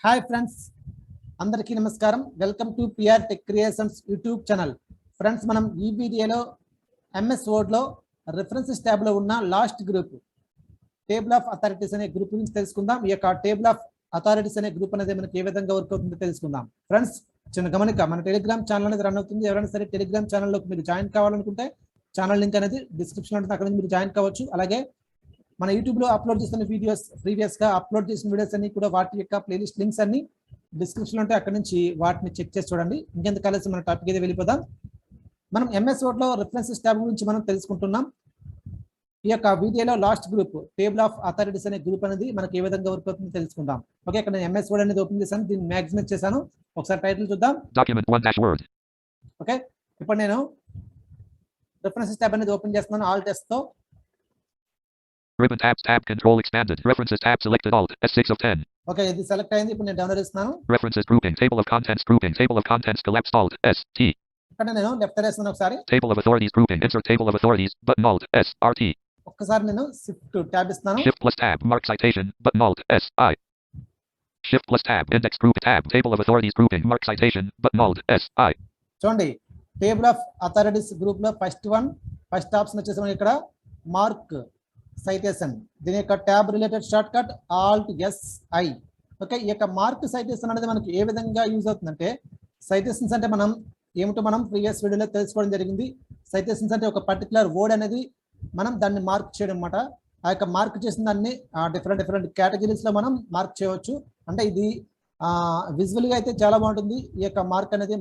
Hi friends, అందరికీ నమస్కారం. Welcome to PR tech creations YouTube channel. Friends, మనం ఈ వీడియోలో ఎంఎస్ వర్డ్లో రిఫరెన్సెస్ ట్యాబ్లో ఉన్న last group table of authorities అనే గ్రూప్ గురించి తెలుసుకుందాం. ఈ యొక్క టేబుల్ ఆఫ్ అథారిటీస్ అనే గ్రూప్ అనేది మనకి ఏ విధంగా వర్క్ అవుతుందో తెలుసుకుందాం. ఫ్రెండ్స్, చిన్న గమనిక, మన టెలిగ్రామ్ ఛానల్ అనేది రన్ అవుతుంది. ఎవరైనా సరే టెలిగ్రామ్ ఛానల్లోకి మీరు జాయిన్ కావాలనుకుంటే ఛానల్ లింక్ అనేది డిస్క్రిప్షన్లో ఉంటుంది, అక్కడ నుంచి మీరు జాయిన్ కావచ్చు. అలాగే మన యూట్యూబ్లో అప్లోడ్ చేస్తున్న వీడియోస్, ప్రీవియస్గా అప్లోడ్ చేసిన వీడియోస్ అన్ని కూడా వాటి యొక్క ప్లేలిస్ట్ లింక్స్ అన్ని డిస్క్రిప్షన్లో ఉంటే అక్కడ నుంచి వాటిని చెక్ చేసి చూడండి. ఇంకెందుకు కలిసి మన టాపిక్ అయితే వెళ్ళిపోదాం. మనం ఎంఎస్ వర్డ్లో రిఫరెన్సెస్ ట్యాబ్ గురించి మనం తెలుసుకుంటున్నాం. ఈ యొక్క వీడియోలో last group table of authorities అనే గ్రూప్ అనేది మనకి ఏ విధంగా వర్క్ అవుతుందో తెలుసుకుందాం. ఓకే, ఇక్కడ నేను ఎంఎస్ వర్డ్ అనేది ఓపెన్ చేశాను, దీన్ని మ్యాక్సిమైజ్ చేశాను. ఒకసారి టైటిల్ చూద్దాం. ఓకే, ఇప్పుడు నేను రిఫరెన్సెస్ ట్యాబ్ అనేది ఓపెన్ చేస్తున్నాను ఆల్ టెస్ట్ తో. Ribbon tabs tab control expanded. References tab selected alt S6 of 10. Okay, ఇది సెలెక్ట్ అయింది. ఇప్పుడు నేను డౌన్లోడ్ చేస్తున్నాను. References grouping table of contents grouping table of contents collapsed alt S T. ఇక్కడ నేను లెఫ్ట్ చేస్తున్నాను. ఒకసారి Table of authorities grouping insert table of authorities button alt S R T. ఒక్కసారి నేను షిఫ్ట్ టాబ్ ఇస్తాను. Shift plus tab mark citation button alt S I. Shift plus tab index group tab table of authorities grouping mark citation button alt S I. చూడండి, table of authorities group లో first option వచ్చేసి మనకి ఇక్కడ mark citation, దీని యొక్క tab related short cut alt S I. Okay, ఈ యొక్క mark citation అనేది మనకి ఏ విధంగా యూజ్ అవుతుందంటే, సైటేషన్స్ అంటే మనం ఏమిటో మనం ప్రీవియస్ వీడియోలో తెలుసుకోవడం జరిగింది. సైటేషన్స్ అంటే ఒక పర్టికులర్ వర్డ్ అనేది మనం దాన్ని మార్క్ చేయడం అన్నమాట. ఆ యొక్క మార్క్ చేసిన దాన్ని డిఫరెంట్ కేటగిరీస్లో మనం మార్క్ చేయవచ్చు. అంటే ఇది విజువల్గా అయితే చాలా బాగుంటుంది ఈ యొక్క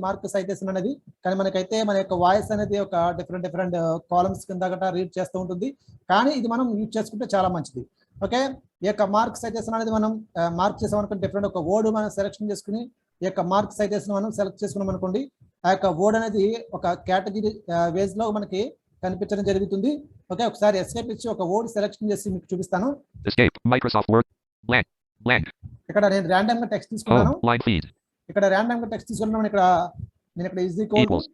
మార్క్ సైటేషన్ అనేది. కానీ మనకైతే మన యొక్క వాయిస్ అనేది ఒక డిఫరెంట్ కాలమ్స్ కింద గట్రా రీడ్ చేస్తూ ఉంటుంది. కానీ ఇది మనం యూజ్ చేసుకుంటే చాలా మంచిది. ఓకే, ఈ యొక్క మార్క్ సైటేషన్ అనేది మనం మార్క్ చేసామనుకోండి, డిఫరెంట్ ఒక వర్డ్ మనం సెలెక్షన్ చేసుకుని ఈ యొక్క మార్క్ సైటేషన్ మనం సెలెక్ట్ చేసుకున్నాం అనుకోండి, ఆ యొక్క వర్డ్ అనేది ఒక కేటగిరీ వేస్ లో మనకి కనిపించడం జరుగుతుంది. ఓకే, ఒకసారి ఎస్కేప్ ఇచ్చి ఒక వర్డ్ సెలెక్షన్ చేసి మీకు చూపిస్తాను. ఇక్కడ నేను ర్యాండమ్ గా టెక్స్ట్ తీసుకున్నాను. ఇక్కడ ర్యాండమ్ గా టెక్స్ట్ తీసుకున్నాను. ఇక్కడ నేను ఇక్కడ is equal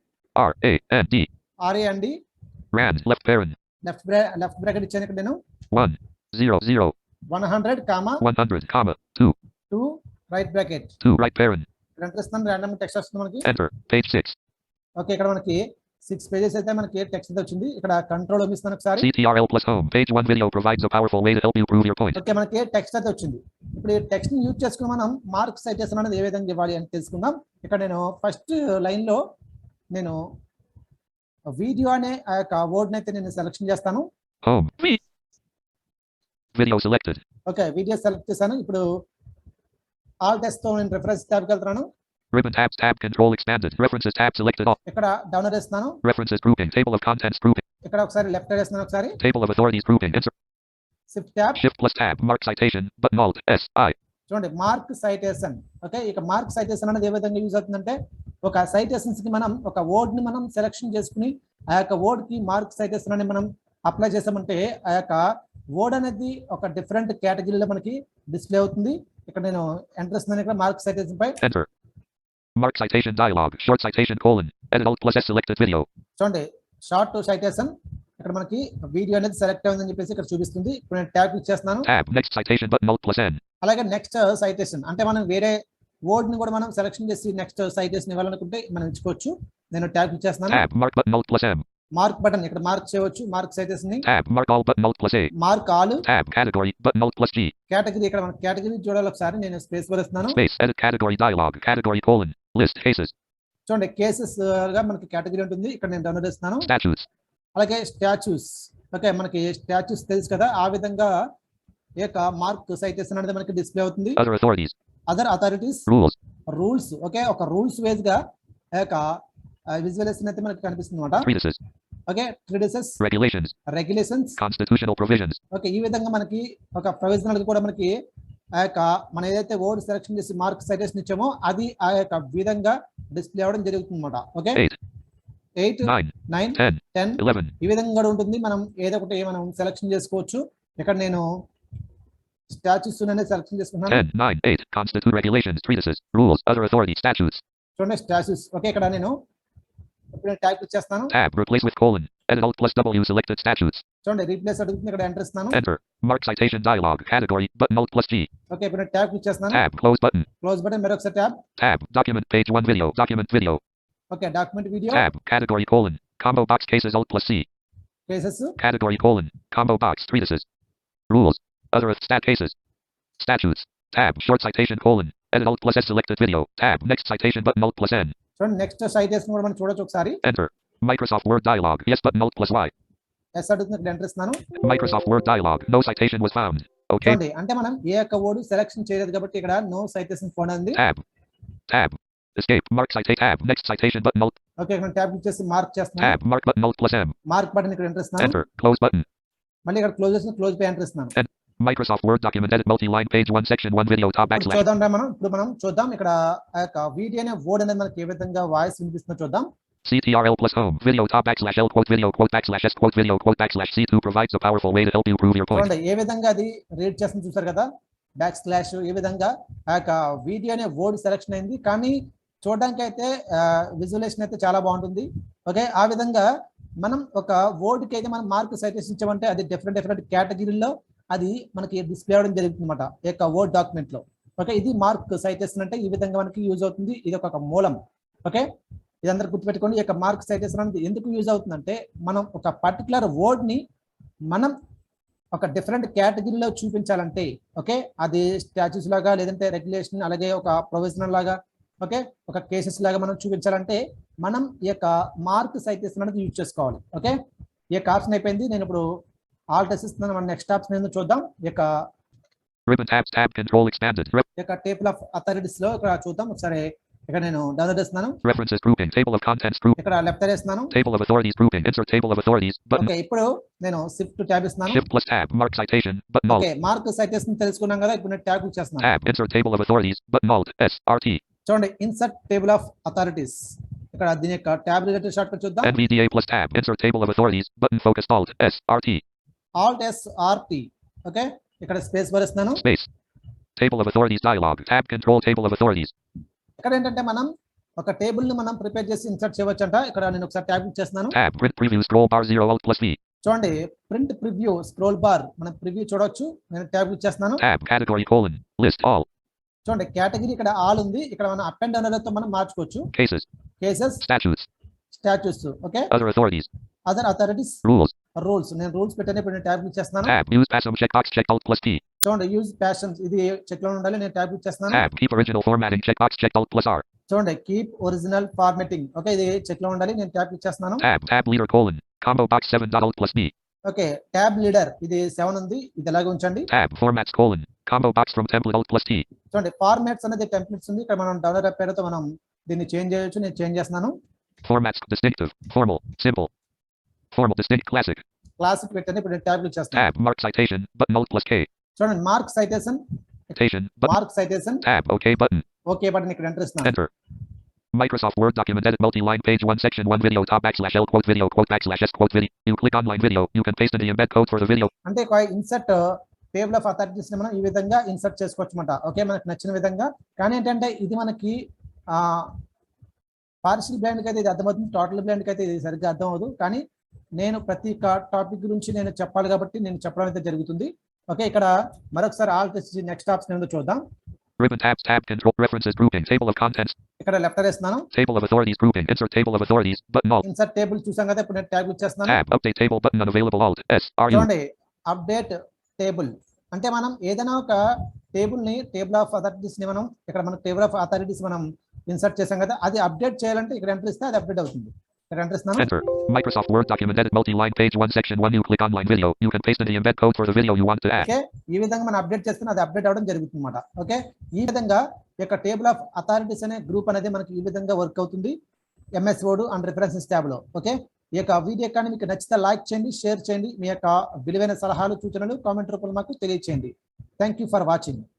RAND left bracket ఇచ్చాను. ఇక్కడ నేను 100 కామా 2 రైట్ బ్రాకెట్ ఇక్కడ ఎంటర్ ఇస్తాను. ర్యాండమ్ టెక్స్ట్ వస్తుంది మనకి. ఓకే, ఇక్కడ మనకి 6 పేజెస్ అయితే మనకి టెక్స్ట్ వచ్చింది. ఇక్కడ కంట్రోల్ ఇస్తాను ఒకసారి. ఓకే, మనకి టెక్స్ట్ అయితే వచ్చింది. ఇప్పుడు ఈ టెక్స్ట్ ని యూజ్ చేసుకుని మనం మార్క్ సైటేషన్ అనేది ఏ విధంగా ఇవ్వాలి అని తెలుసుకుందాం. ఇక్కడ నేను ఫస్ట్ లైన్ లో నేను వీడియో అనే ఆ యొక్క వర్డ్ అయితే నేను సెలెక్షన్ చేస్తాను. ఓకే, వీడియో సెలెక్ట్ చేశాను. ఇప్పుడు ఆల్ టెస్ట్ తో నేను రిఫరెన్స్ ట్యాబ్ కి వెళ్తున్నాను. Ribbon tabs tab control expanded. References tab selected all. ఇక్కడ డౌన్లోడ్ చేస్తున్నాను. References grouping table of contents grouping. ఇక్కడ ఒకసారి లెఫ్ట్ చేస్తున్నాను. ఒకసారి table of authorities grouping insert. Shift plus tab mark citation button alt S I. చూడండి, mark citation. Okay, ఇక mark citation అనేది ఏ విధంగా యూజ్ అవుతుందంటే, ఒక సైటేషన్స్ కి మనం ఒక వర్డ్ ని మనం సెలెక్షన్ చేసుకుని ఆ యొక్క వర్డ్ కి మార్క్ సైటేషన్ అని మనం అప్లై చేసామంటే ఆ యొక్క వర్డ్ అనేది ఒక డిఫరెంట్ కేటగిరీలో మనకి డిస్ప్లే అవుతుంది. ఇక్కడ నేను ఎంటర్ ఇస్తున్నాను. ఇక్కడ మార్క్ సైటేషన్ పై mark citation dialog short citation edit alt plus S selected video. చూడండి, షార్ట్ సైటేషన్ ఇక్కడ మనకి వీడియో అనేది సెలెక్ట్ అయిందని చెప్పేసి ఇక్కడ చూపిస్తుంది. ఇప్పుడు నేను ట్యాబ్ క్లిక్ చేస్తున్నాను. tab next citation button alt plus N. అలాగే నెక్స్ట్ సైటేషన్ అంటే మనం వేరే వర్డ్ ని కూడా మనం సెలెక్షన్ చేసి నెక్స్ట్ సైటేషన్ ఇవ్వాలనుకుంటే మనం ఇచ్చుకోవచ్చు. నేను ట్యాబ్ క్లిక్ చేస్తున్నాను. tab mark button alt plus M. Mark button ఇక్కడ మార్క్ చేయవచ్చు. మార్క్ సైటేషన్ ని tab mark all button alt plus A. Mark all tab category button alt plus G. Category ఇక్కడ మన కేటగిరీ చూడాలి. ఒకసారి నేను స్పేస్ వదిలేస్తున్నాను. Space edit category dialog category list cases. చూడండి, కేసెస్ గా మనకి కేటగిరీ ఉంటుంది. ఇక్కడ నేను డౌన్లోడ్ చేస్తున్నాను. Statutes. అలాగే స్టాచ్యూస్. ఓకే, మనకి స్టాచ్యూస్ తెలుసు కదా, ఆ విధంగా ఈ యొక్క మార్క్ సైటేషన్ అనేది మనకి డిస్ప్లే అవుతుంది. Other authorities rules. ఓకే, ఒక రూల్స్ వేజ్ గా ఆ యొక్క విజువలైజేషన్ అయితే మనకి కనిపిస్తుంది అన్నమాట. Okay, treaties regulations constitutional provisions. Okay, ఈ విధంగా మనకి ఒక ప్రొవిజనల్ కూడా మనకి ఆ యొక్క మనం ఏదైతే వర్డ్ సెలెక్షన్ చేసి మార్క్ సైటేషన్ ఇచ్చామో అది ఆ యొక్క విధంగా డిస్ప్లే అవ్వడం జరుగుతుంది అన్నమాట. ఓకే, 8 9 10 11 ఈ విధంగా కూడా ఉంటుంది. మనం ఏదో ఒకటి మనం సెలెక్షన్ చేసుకోవచ్చు. ఇక్కడ నేను స్టాచ్యూస్ అనేది సెలెక్షన్ చేసుకున్నాను. 10 9 8 constitute regulations treatises rules other authority statutes. చూడండి, స్టాచ్యూస్. ఓకే, ఇక్కడ నేను ఇప్పుడు ట్యాబ్ క్లిక్ చేస్తాను. tab replace with edit alt plus W selected statutes. చూడండి రీప్లేస్ అడుగుతుంది, ఇక్కడ ఎంటర్ ఇస్తున్నాను. Enter. Mark citation dialog. Category. Button Alt plus G. Okay, ఇప్పుడు నేను ట్యాబ్ క్లిక్ చేస్తున్నాను. Tab. Close button. Close button, మరొకసారి tab. Tab. Document page 1 video. Document video. Okay, document video. Tab. Category colon. Combo box cases Alt plus C. Cases. Category colon. Combo box treatises. Rules. Other stat cases. Statutes. Tab. Short citation colon. Edit Alt plus S selected video. Tab. Next citation button Alt plus N. చూడండి next citation కూడా మనం చూడొచ్చు ఒకసారి. Enter. Microsoft Word dialog. Yes button Alt plus Y. S అడుగుతుంది, ఇక్కడ enter ఇస్తున్నాను. Microsoft Word dialog. No citation was found. Okay. చూడండి అంటే మనం ఏ యొక్క వర్డ్ సెలెక్షన్ చేయలేదు కాబట్టి ఇక్కడ నో సైటేషన్ ఫోన్ ఉంది. Tab. Tab. Escape. Mark citation. Tab. Next citation button Alt. Okay, ఇక్కడ ట్యాబ్ క్లిక్ చేసి మార్క్ చేస్తున్నాను. Tab. Mark button Alt plus M. Mark button ఇక్కడ ఎంటర్ ఇస్తున్నాను. Enter. Close button. మళ్ళీ ఇక్కడ క్లోజ్ చేసి క్లోజ్ పై enter ఇస్తున్నాను. Microsoft Word document edit multi-line page 1 section 1 video top backslash. చూద్దాం ఇప్పుడు మనం చూద్దాం ఇక్కడ ఆ యొక్క వీడియో అనే వర్డ్ అనేది మనకి ఏ విధంగా వాయిస్ వినిపిస్తుందో చూద్దాం. CTRL plus home video top backslash L quote video quote backslash S quote video quote backslash C2 provides a powerful way to help you prove your point. చూడండి ఏ విధంగా అది రీడ్ చేస్తుంది చూసారు కదా, బ్యాక్ స్లాష్ ఏ విధంగా ఆ యొక్క వీడియో అనే వర్డ్ సెలెక్షన్ అయింది, కానీ చూడడానికి అయితే విజువలైజేషన్ అయితే చాలా బాగుంటుంది. ఓకే, ఆ విధంగా మనం ఒక వర్డ్ కి అయితే మనం మార్క్ సైటేషన్ ఇచ్చామంటే అది డిఫరెంట్ కేటగిరీలో అది మనకి డిస్ప్లే అవడం జరుగుతుంది అనమాట ఈ యొక్క వర్డ్ డాక్యుమెంట్ లో. ఓకే, ఇది మార్క్ సైటేషన్ అంటే ఈ విధంగా మనకి యూజ్ అవుతుంది, ఇది ఒక మూలం. ఓకే, ఇది అందరు గుర్తుపెట్టుకోండి. ఈ యొక్క మార్క్ సైటేషన్ అనేది ఎందుకు యూజ్ అవుతుందంటే మనం ఒక పర్టికులర్ వర్డ్ ని మనం ఒక డిఫరెంట్ కేటగిరీలో చూపించాలంటే, ఓకే, అది స్టాచ్యూస్ లాగా లేదంటే రెగ్యులేషన్ అలాగే ఒక ప్రొవిజనల్ లాగా, ఓకే, ఒక కేసెస్ లాగా మనం చూపించాలంటే మనం ఈ యొక్క మార్క్ సైటేషన్ అనేది యూజ్ చేసుకోవాలి. ఓకే, ఈ యొక్క ఆప్షన్ అయిపోయింది. నేను ఇప్పుడు ఆల్ట్ ఇస్తున్నాను. మన నెక్స్ట్ ఆప్షన్ ఏందో చూద్దాం. ఈ యొక్క టేబుల్ ఆఫ్ అథారిటీస్ లో ఇక్కడ చూద్దాం ఒకసారి. ఇక్కడ నేను డౌన్లోడ్ చేస్తున్నాను. References grouping, table of contents group. ఇక్కడ లెఫ్ట్ చేస్తున్నాను. Table of authorities grouping, insert table of authorities button. Okay, ఇప్పుడు నేను షిఫ్ట్ టాబ్ ఇస్తున్నాను. Shift plus tab, mark citation button Alt. Okay, mark citation తెలుసుకున్నాం కదా, ఇప్పుడు నేను టాబ్ క్లిక్ చేస్తున్నాను. Tab, insert table of authorities button Alt S RT. చూడండి insert table of authorities, ఇక్కడ దీని యొక్క టాబ్ రిలేటెడ్ షార్ట్ కట్ చూద్దాం. NVDA plus tab, insert table of authorities button focused Alt S RT. Alt S RT. Okay, ఇక్కడ space bar ఇస్తున్నాను. Space. Table of authorities dialog. Tab control table of authorities. ఇక్కడ ఏంటంటే మనం ఒక table ని మనం prepare చేసి ఇన్సర్ట్ చేయవచ్చంట. ఇక్కడ నేను ఒకసారి ట్యాబ్ క్లిక్ చేస్తున్నాను. Tab print preview scroll bar 0 Alt plus V. చూడండి ప్రింట్ ప్రివ్యూ స్క్రోల్ బార్ మనం ప్రివ్యూ చూడొచ్చు. నేను ట్యాబ్ క్లిక్ చేస్తున్నాను. Tab category colon list all. చూడండి కేటగిరీ ఇక్కడ ఆల్ ఉంది. ఇక్కడ మనం అప్ అండ్ డౌన్ తో మనం మార్చుకోవచ్చు. Cases statues okay, other authorities, other authorities, rules. నేను రూల్స్ పెట్టాను. ఇప్పుడు నేను ట్యాబ్ క్లిక్ చేస్తున్నాను. Tab use passion check box check Alt plus T. చూడండి యూజ్ ప్యాషన్స్ ఇది చెక్ లో ఉండాలి. నేను ట్యాబ్ క్లిక్ చేస్తున్నాను. Tab keep original formatting check box check Alt plus R. చూడండి కీప్ ఒరిజినల్ ఫార్మాటింగ్, ఓకే, ఇది చెక్ లో ఉండాలి. నేను ట్యాబ్ క్లిక్ చేస్తున్నాను. Tab leader colon combo box 7 Alt plus B. Okay, tab leader ఇది 7 ఉంది, ఇది అలాగే ఉంచండి. Tab formats colon combo box from template Alt plus T. చూడండి ఫార్మాట్స్ అనేది టెంప్లెట్స్ ఉంది. ఇక్కడ మనం డౌన్లోడ్ పేరుతో మనం దీన్ని చేంజ్ చేయొచ్చు. నేను చేంజ్ చేస్తున్నాను. Formats distinctive, formal, simple, formal, distinct, classic పెట్టండి. ఇప్పుడు నేను ట్యాబ్ క్లిక్ చేస్తాను. Tab mark citation button Alt plus K. చూడండి mark citation mark citation Tab OK button. Okay button ఇక్కడ ఎంటర్ ఇస్తున్నాను. Enter. Microsoft Word document edit multi-line page 1 section 1 video top backslash L quote video quote backslash S quote video. You click online video, you can paste in the embed code for the video. అంటే insert table of authorities ని మనం ఈ విధంగా insert చేసుకోవచ్చు అన్నమాట. Okay, మనకు నచ్చిన విధంగా. కానీ ఏంటంటే ఇది మనకి పార్షియల్ బ్లైండ్ కి అయితే ఇది అర్థమవుతుంది, టోటల్ బ్లైండ్ కి అయితే ఇది సరిగ్గా అర్థం అవ్వదు. కానీ నేను ప్రతి టాపిక్ గురించి నేను చెప్పాలి కాబట్టి నేను చెప్పడం అయితే జరుగుతుంది. ఓకే, ఇక్కడ మరొకసారి ఆల్ టెస్ట్ నెక్స్ట్ ఆప్షన్ ఏంటో చూద్దాం. Ribbon tabs tab control references grouping table of contents. ఇక్కడ లెఫ్ట్ చేస్తున్నాను. Table of authorities grouping insert table of authorities button Alt. Insert table చూసాం కదా, ఇప్పుడు నేను ట్యాబ్ క్లిక్ చేస్తున్నాను. Tab update table button unavailable Alt S R U. చూడండి update table అంటే మనం ఏదైనా ఒక టేబుల్ ని టేబుల్ ఆఫ్ అథారిటీస్ ని మనం ఇక్కడ మన టేబుల్ ఆఫ్ అథారిటీస్ మనం ఇన్సర్ట్ చేసాం కదా, అది అప్డేట్ చేయాలంటే ఇక్కడ ఎంటర్ ఇస్తే అది అప్డేట్ అవుతుంది. ఇక్కడ ఎంటర్ ఇస్తున్నాను. Enter. Microsoft Word document edit multi-line page 1 section 1 you click online video, you can paste in the embed code for the video you want to add. Okay, ఈ విధంగా మనం అప్డేట్ చేస్తే అది అప్డేట్ అవ్వడం జరుగుతుంది అన్నమాట. ఓకే, ఈ విధంగా ఈ యొక్క టేబుల్ ఆఫ్ అథారిటీస్ అనే గ్రూప్ అనేది మనకి ఈ విధంగా వర్క్ అవుతుంది MS word and references tab లో. ఓకే, ఈ యొక్క వీడియో కానీ మీకు నచ్చితే లైక్ చేయండి, షేర్ చేయండి. మీ యొక్క విలువైన సలహాలు సూచనలు కామెంట్ రూపంలో మాకు తెలియజేయండి. Thank you for watching.